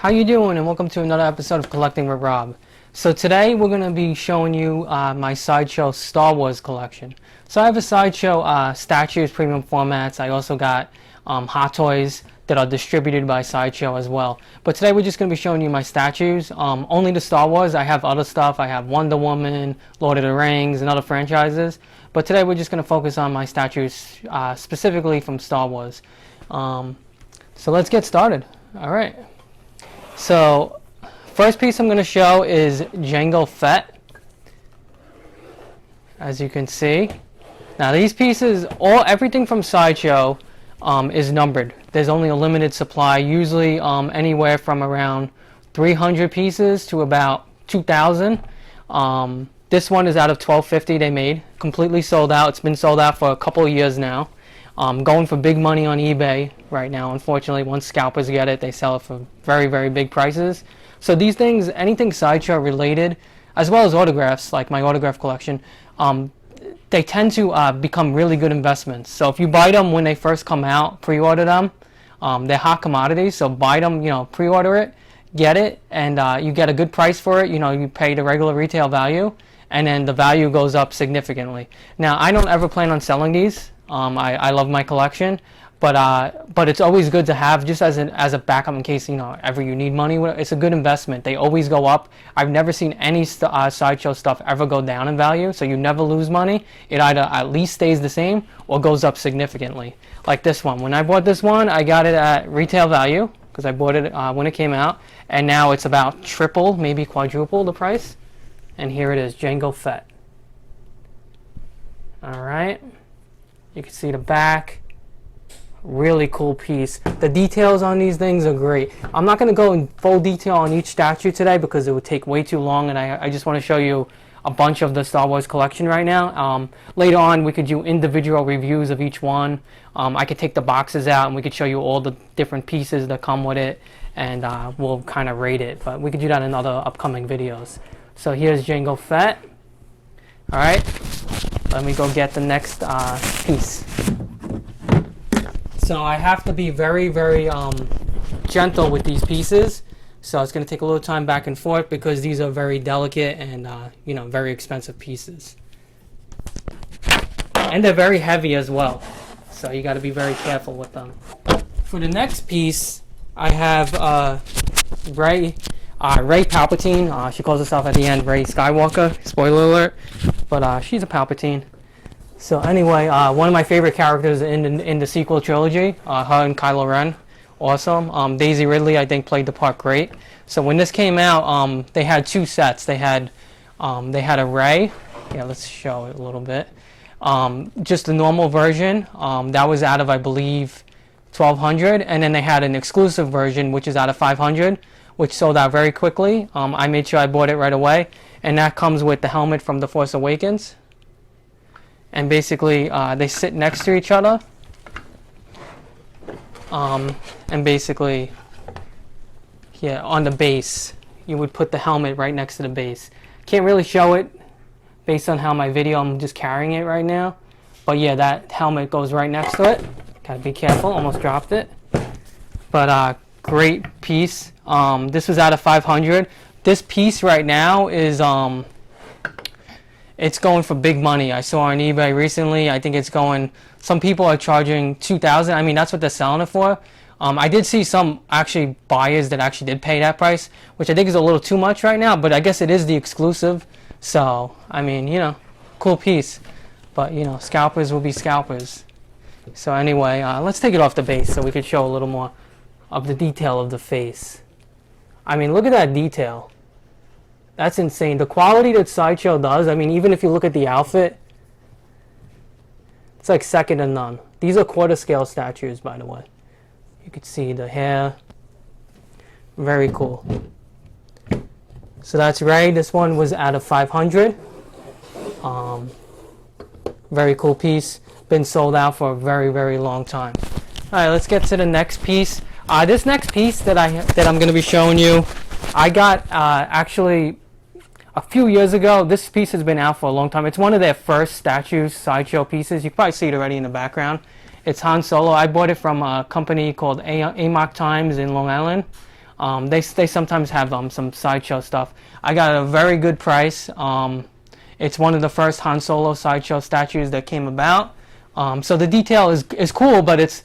How you doing? And welcome to another episode of Collecting with Rob. So today we're going to be showing you my Sideshow Star Wars collection. So I have a Sideshow statues, premium formats. I also got Hot Toys that are distributed by Sideshow as well. But today we're just going to be showing you my statues. Only the Star Wars. I have other stuff. I have Wonder Woman, Lord of the Rings, and other franchises. But today we're just going to focus on my statues specifically from Star Wars. So let's get started. All right. So first piece I'm going to show is Jango Fett. As you can see. Now these pieces, everything from Sideshow is numbered. There's only a limited supply, usually anywhere from around 300 pieces to about 2,000. This one is out of 1250 they made, completely sold out. It's been sold out for a couple of years now. Going for big money on eBay right now. Unfortunately, once scalpers get it, they sell it for very, very big prices. So these things, anything Sideshow related, as well as autographs, like my autograph collection, they tend to become really good investments. So if you buy them when they first come out, pre-order them, they're hot commodities. So buy them, pre-order it, get it, and you get a good price for it. You pay the regular retail value, and then the value goes up significantly. Now, I don't ever plan on selling these. I love my collection, but it's always good to have just as a backup in case ever you need money. It's a good investment. They always go up. I've never seen any Sideshow stuff ever go down in value, so you never lose money. It either at least stays the same or goes up significantly. Like this one. When I bought this one, I got it at retail value because I bought it when it came out, and now it's about triple, maybe quadruple the price. And here it is, Jango Fett. All right. You can see the back. Really cool piece. The details on these things are great. I'm not going to go in full detail on each statue today because it would take way too long, and I just want to show you a bunch of the Star Wars collection right now. Later on, we could do individual reviews of each one. I could take the boxes out and we could show you all the different pieces that come with it, and we'll kind of rate it. But we could do that in other upcoming videos. So here's Jango Fett. All right. Let me go get the next piece. So I have to be very, very gentle with these pieces. So it's going to take a little time back and forth because these are very delicate and very expensive pieces. And they're very heavy as well. So you got to be very careful with them. For the next piece, I have Rey Palpatine. She calls herself at the end Rey Skywalker. Spoiler alert. But she's a Palpatine. So anyway, one of my favorite characters in the sequel trilogy, her and Kylo Ren, awesome. Daisy Ridley, I think, played the part great. So when this came out, they had two sets. They had a Rey. Yeah, let's show it a little bit. Just the normal version. That was out of, I believe, 1,200, and then they had an exclusive version, which is out of 500, which sold out very quickly. I made sure I bought it right away. And that comes with the helmet from The Force Awakens. And basically, they sit next to each other. And basically, yeah, on the base, you would put the helmet right next to the base. Can't really show it based on how my video, I'm just carrying it right now. But yeah, that helmet goes right next to it. Gotta be careful, almost dropped it. But great piece. This was out of 500. This piece right now is it's going for big money. I saw on eBay recently. I think it's going. Some people are charging 2,000. I mean, that's what they're selling it for. I did see some actually buyers that actually did pay that price, which I think is a little too much right now. But I guess it is the exclusive. So I mean, cool piece. But scalpers will be scalpers. So anyway, let's take it off the base so we could show a little more of the detail of the face. I mean, look at that detail. That's insane. The quality that Sideshow does, I mean, even if you look at the outfit, it's like second to none. These are quarter scale statues, by the way. You can see the hair. Very cool. So that's Rey. This one was out of 500. Very cool piece. Been sold out for a very, very long time. All right, let's get to the next piece. This next piece that I'm going to be showing you, I got actually a few years ago. This piece has been out for a long time. It's one of their first statues, Sideshow pieces. You can probably see it already in the background. It's Han Solo. I bought it from a company called Amok Times in Long Island. They sometimes have some Sideshow stuff. I got a very good price. It's one of the first Han Solo Sideshow statues that came about. So the detail is cool, but it's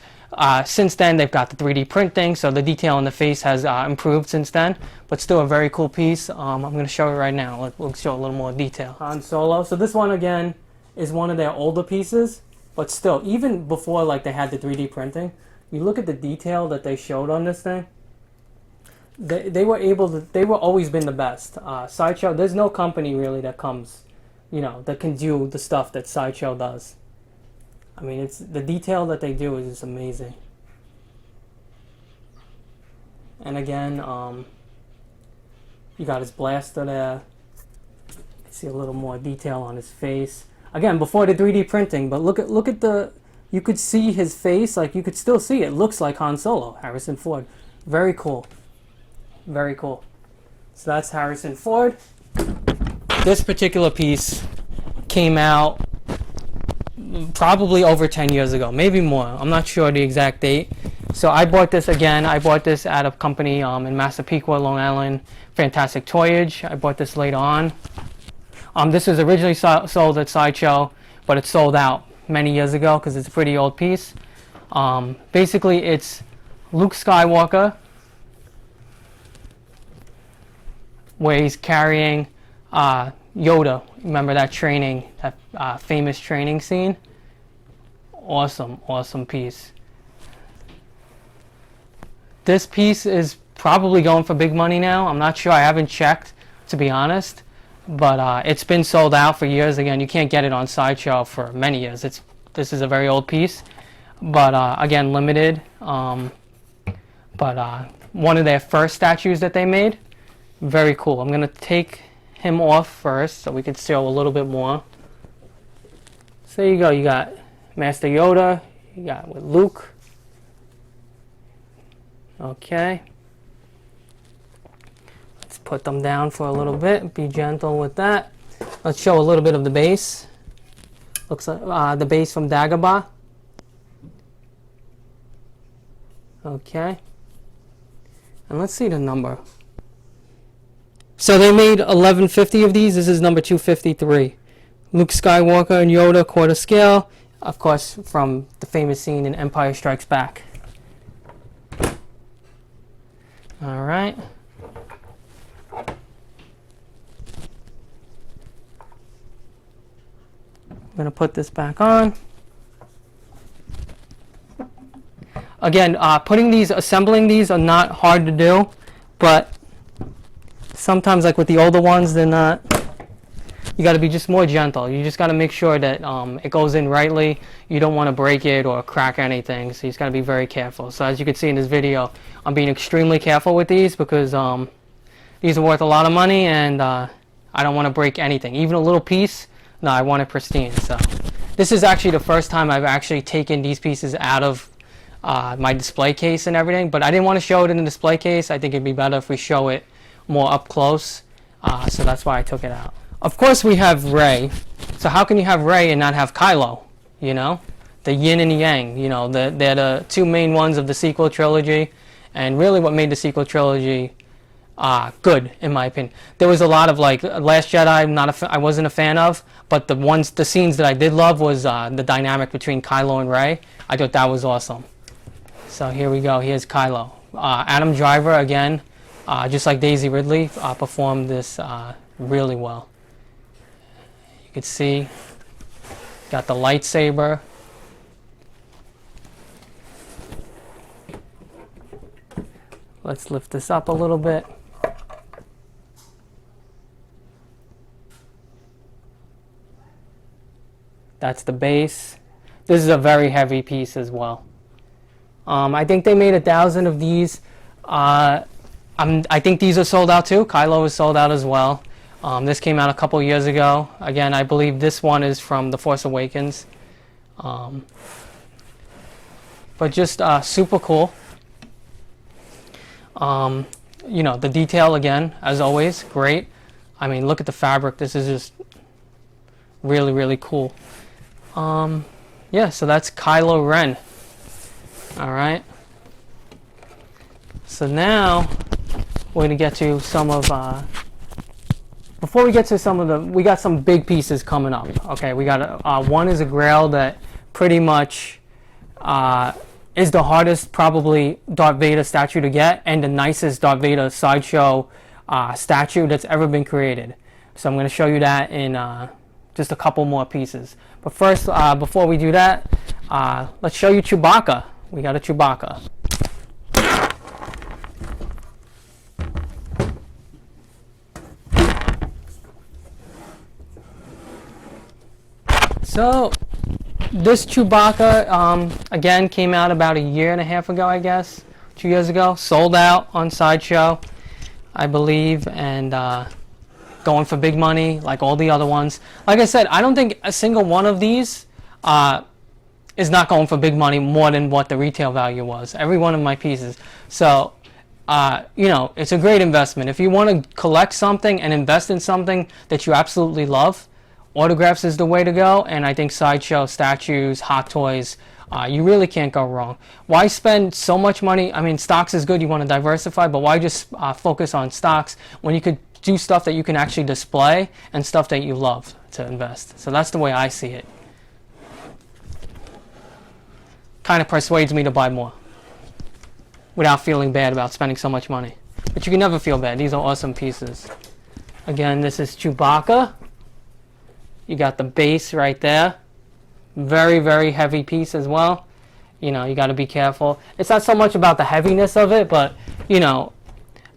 since then they've got the 3D printing, so the detail on the face has improved since then. But still a very cool piece. I'm going to show it right now. We'll show a little more detail. Han Solo. So this one again is one of their older pieces, but still, even before like they had the 3D printing, you look at the detail that they showed on this thing. They were able to. They were always been the best. Sideshow. There's no company really that comes, that can do the stuff that Sideshow does. I mean, it's the detail that they do is just amazing. And again, you got his blaster there. You can see a little more detail on his face. Again, before the 3D printing, but look at the. You could see his face, like you could still see it. Looks like Han Solo, Harrison Ford. Very cool. Very cool. So that's Harrison Ford. This particular piece came out probably over 10 years ago, maybe more. I'm not sure the exact date. So I bought this again. I bought this at a company in Massapequa, Long Island, Fantastic Toyage. I bought this later on. This was originally sold at Sideshow, but it sold out many years ago because it's a pretty old piece. Basically, it's Luke Skywalker, where he's carrying Yoda. Remember that training, that famous training scene? Awesome piece. This piece is probably going for big money now. I'm not sure. I haven't checked, to be honest. But it's been sold out for years. Again, you can't get it on Sideshow for many years. This is a very old piece. But again, limited. One of their first statues that they made. Very cool. I'm going to take him off first so we can show a little bit more. So there you go. You got Master Yoda. You got with Luke. Okay. Let's put them down for a little bit. Be gentle with that. Let's show a little bit of the base. Looks like the base from Dagobah. Okay. And let's see the number. So they made 1150 of these. This is number 253. Luke Skywalker and Yoda, quarter scale. Of course, from the famous scene in Empire Strikes Back. All right. I'm going to put this back on. Again, assembling these are not hard to do, but sometimes, like with the older ones, they're not. You got to be just more gentle. You just got to make sure that it goes in rightly. You don't want to break it or crack anything, so you just got to be very careful. So as you can see in this video, I'm being extremely careful with these because these are worth a lot of money, and I don't want to break anything. Even a little piece, no, I want it pristine. So this is actually the first time I've actually taken these pieces out of my display case and everything, but I didn't want to show it in the display case. I think it'd be better if we show it more up close, so that's why I took it out. Of course we have Rey. So how can you have Rey and not have Kylo? The yin and yang. They're the two main ones of the sequel trilogy, and really what made the sequel trilogy good, in my opinion. There was a lot of like Last Jedi. I wasn't a fan of, but the scenes that I did love was the dynamic between Kylo and Rey. I thought that was awesome. So here we go. Here's Kylo. Adam Driver again. Just like Daisy Ridley, performed this really well. You can see, got the lightsaber. Let's lift this up a little bit. That's the base. This is a very heavy piece as well. I think they made 1,000 of these. I think these are sold out too. Kylo is sold out as well. This came out a couple years ago. Again, I believe this one is from The Force Awakens. But just super cool. The detail again, as always, great. I mean, look at the fabric. This is just really, really cool. Yeah, so that's Kylo Ren. All right. So now we're gonna get to some of. Before we get to some of the, we got some big pieces coming up. Okay, we got one is a Grail that pretty much is the hardest probably Darth Vader statue to get, and the nicest Darth Vader Sideshow statue that's ever been created. So I'm going to show you that in just a couple more pieces. But first, before we do that, let's show you Chewbacca. We got a Chewbacca. So this Chewbacca, again, came out about a year and a half ago, I guess, 2 years ago. Sold out on Sideshow, I believe, and going for big money like all the other ones. Like I said, I don't think a single one of these is not going for big money more than what the retail value was. Every one of my pieces. So, you know, it's a great investment. If you want to collect something and invest in something that you absolutely love, autographs is the way to go, and I think Sideshow statues, hot toys, you really can't go wrong. Why spend so much money? I mean, stocks is good, you want to diversify, but why just focus on stocks when you could do stuff that you can actually display and stuff that you love to invest? So that's the way I see it. Kind of persuades me to buy more without feeling bad about spending so much money. But you can never feel bad. These are awesome pieces. Again, this is Chewbacca. You got the base right there. Very, very heavy piece as well. You know, you got to be careful. It's not so much about the heaviness of it, but, you know,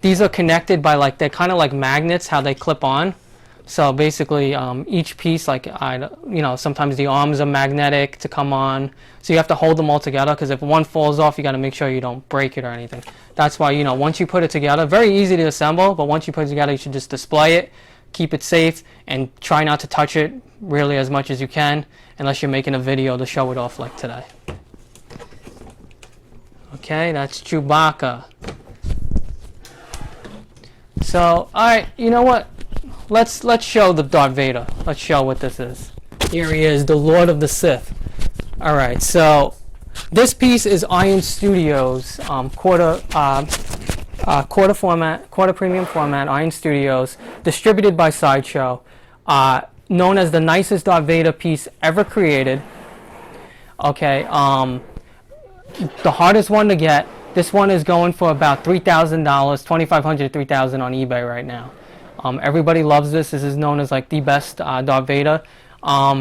these are connected by, like, they're kind of like magnets, how they clip on. So basically, each piece, like, you know, sometimes the arms are magnetic to come on. So you have to hold them all together, because if one falls off, you got to make sure you don't break it or anything. That's why, you know, once you put it together, very easy to assemble, but once you put it together, you should just display it, keep it safe, and try not to touch it really as much as you can, unless you're making a video to show it off like today. Okay, that's Chewbacca. So, alright, you know what? Let's show the Darth Vader. Let's show what this is. Here he is, the Lord of the Sith. Alright, so this piece is Iron Studios quarter premium format, Iron Studios, distributed by Sideshow, known as the nicest Darth Vader piece ever created. Okay, the hardest one to get. This one is going for about $3,000, $2,500 to $3,000 on eBay right now. Everybody loves this. This is known as like the best Darth Vader.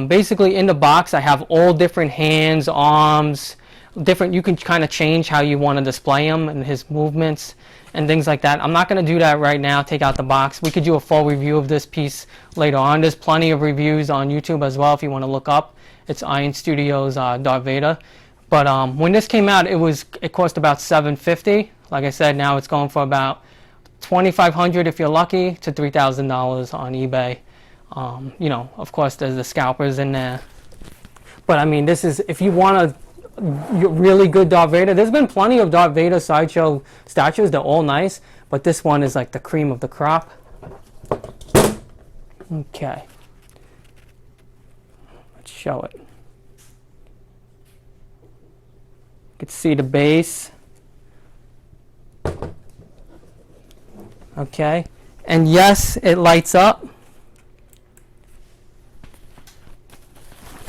Basically, in the box, I have all different hands, arms, different. You can kind of change how you want to display him and his movements and things like that. I'm not going to do that right now. Take out the box. We could do a full review of this piece later on. There's plenty of reviews on YouTube as well if you want to look up. It's Iron Studios Darth Vader. But when this came out, it cost about $750. Like I said, now it's going for about $2,500 if you're lucky to $3,000 on eBay. You know, of course, there's the scalpers in there. But I mean, this is, if you want a really good Darth Vader, there's been plenty of Darth Vader Sideshow statues. They're all nice, but this one is like the cream of the crop. Okay, let's show it. You can see the base. Okay, and yes, it lights up.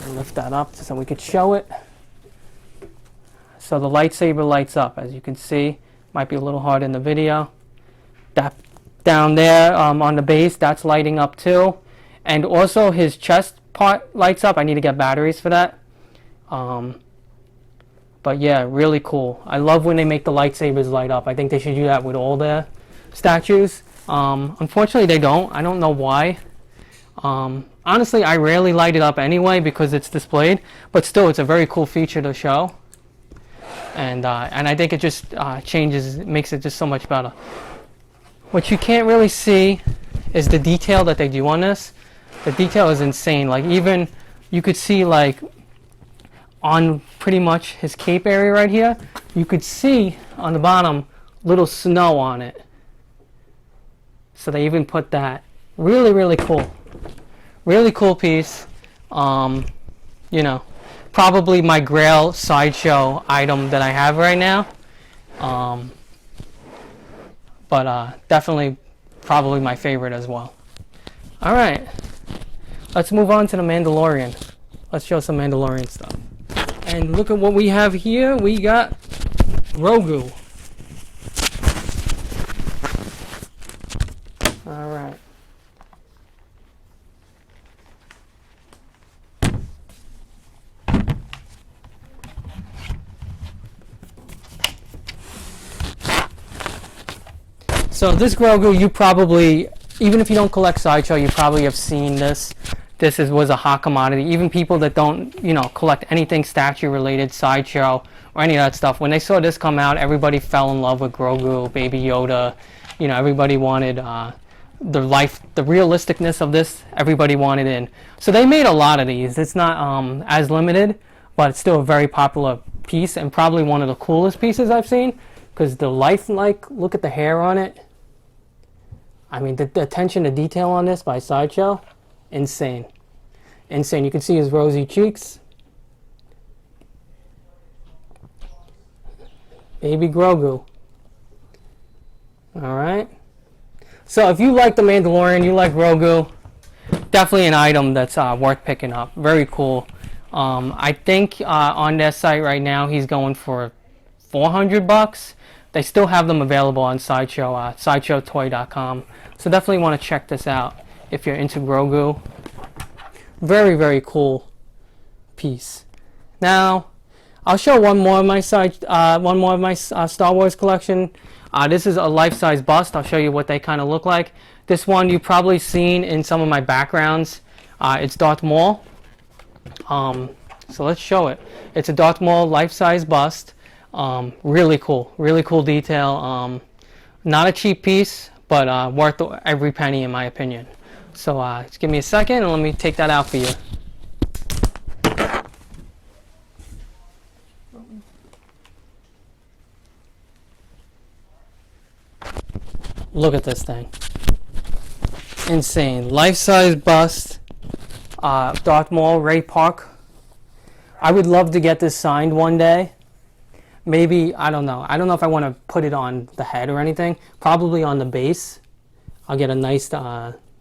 Lift that up so we could show it. So the lightsaber lights up, as you can see. Might be a little hard in the video. That down there on the base, that's lighting up too. And also his chest part lights up. I need to get batteries for that. But yeah, really cool. I love when they make the lightsabers light up. I think they should do that with all their statues. Unfortunately, they don't. I don't know why. Honestly, I rarely light it up anyway because it's displayed. But still, it's a very cool feature to show. And I think it just makes it just so much better. What you can't really see is the detail that they do on this. The detail is insane. Like, even you could see, like, on pretty much his cape area right here, you could see on the bottom little snow on it. So they even put that. Really, really cool. Really cool piece. You know, probably my Grail Sideshow item that I have right now. but definitely probably my favorite as well. All right, let's move on to the Mandalorian. Let's show some Mandalorian stuff. And look at what we have here. We got Grogu. All right. So this Grogu, you probably, even if you don't collect Sideshow, you probably have seen this. Was a hot commodity. Even people that don't, collect anything statue related, Sideshow, or any of that stuff, when they saw this come out, everybody fell in love with Grogu, Baby Yoda. Everybody wanted the realisticness of this. Everybody wanted in. So they made a lot of these. It's not as limited, but it's still a very popular piece and probably one of the coolest pieces I've seen, because the look at the hair on it. I mean, the attention to detail on this by Sideshow, insane. Insane. You can see his rosy cheeks. Baby Grogu. Alright. So if you like The Mandalorian, you like Grogu, definitely an item that's worth picking up. Very cool. I think on their site right now, he's going for $400. They still have them available on Sideshow, sideshowtoy.com. So definitely want to check this out if you're into Grogu. Very, very cool piece. Now, I'll show one more of my Star Wars collection. This is a life-size bust. I'll show you what they kind of look like. This one you've probably seen in some of my backgrounds. It's Darth Maul. So let's show it. It's a Darth Maul life-size bust. Really cool detail. Not a cheap piece, but worth every penny in my opinion. So just give me a second and let me take that out for you. Look at this thing. Insane. Life-size bust. Darth Maul, Rey Palpatine. I would love to get this signed one day. Maybe, I don't know. I don't know if I want to put it on the head or anything. Probably on the base. I'll get a nice,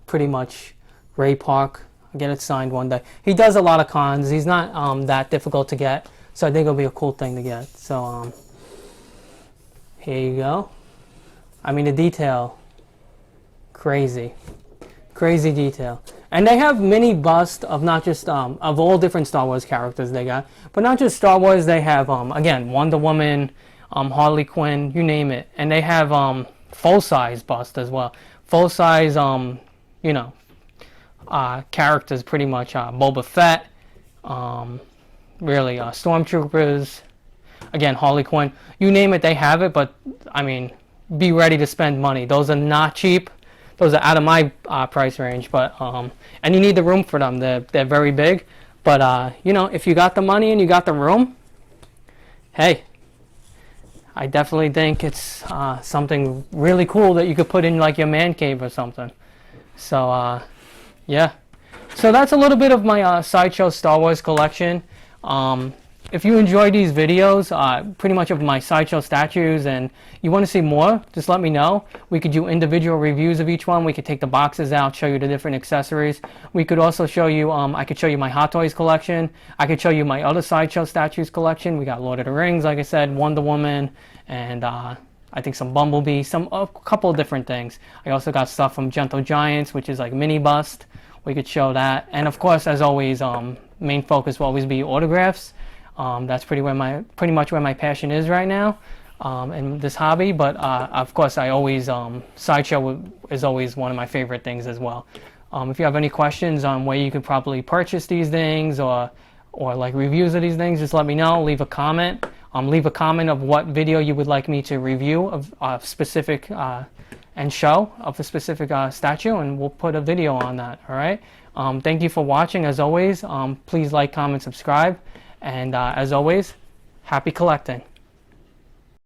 pretty much Rey Palpatine. I'll get it signed one day. He does a lot of cons. He's not that difficult to get. So I think it'll be a cool thing to get. So, here you go. I mean, the detail, crazy detail. And they have mini busts of not just of all different Star Wars characters they got, but not just Star Wars. They have again, Wonder Woman, Harley Quinn, you name it. And they have full size bust as well, full size characters pretty much. Boba Fett, really stormtroopers, again Harley Quinn, you name it, they have it. But I mean, be ready to spend money. Those are not cheap. Those are out of my price range, but and you need the room for them. They're very big, but if you got the money and you got the room, hey, I definitely think it's something really cool that you could put in like your man cave or something. So yeah, so that's a little bit of my Sideshow Star Wars collection. If you enjoy these videos, pretty much of my Sideshow statues, and you want to see more, just let me know. We could do individual reviews of each one. We could take the boxes out, show you the different accessories. We could also show you, I could show you my Hot Toys collection. I could show you my other Sideshow statues collection. We got Lord of the Rings, like I said, Wonder Woman, and I think some Bumblebee, a couple of different things. I also got stuff from Gentle Giants, which is like mini bust. We could show that. And of course, as always, main focus will always be autographs. That's pretty much where my passion is right now, in this hobby. But of course, Sideshow is always one of my favorite things as well. If you have any questions on where you could probably purchase these things or like reviews of these things, just let me know. Leave a comment. Leave a comment of what video you would like me to review of a specific and show of a specific statue, and we'll put a video on that. All right. Thank you for watching. As always, please like, comment, subscribe. And as always, happy collecting.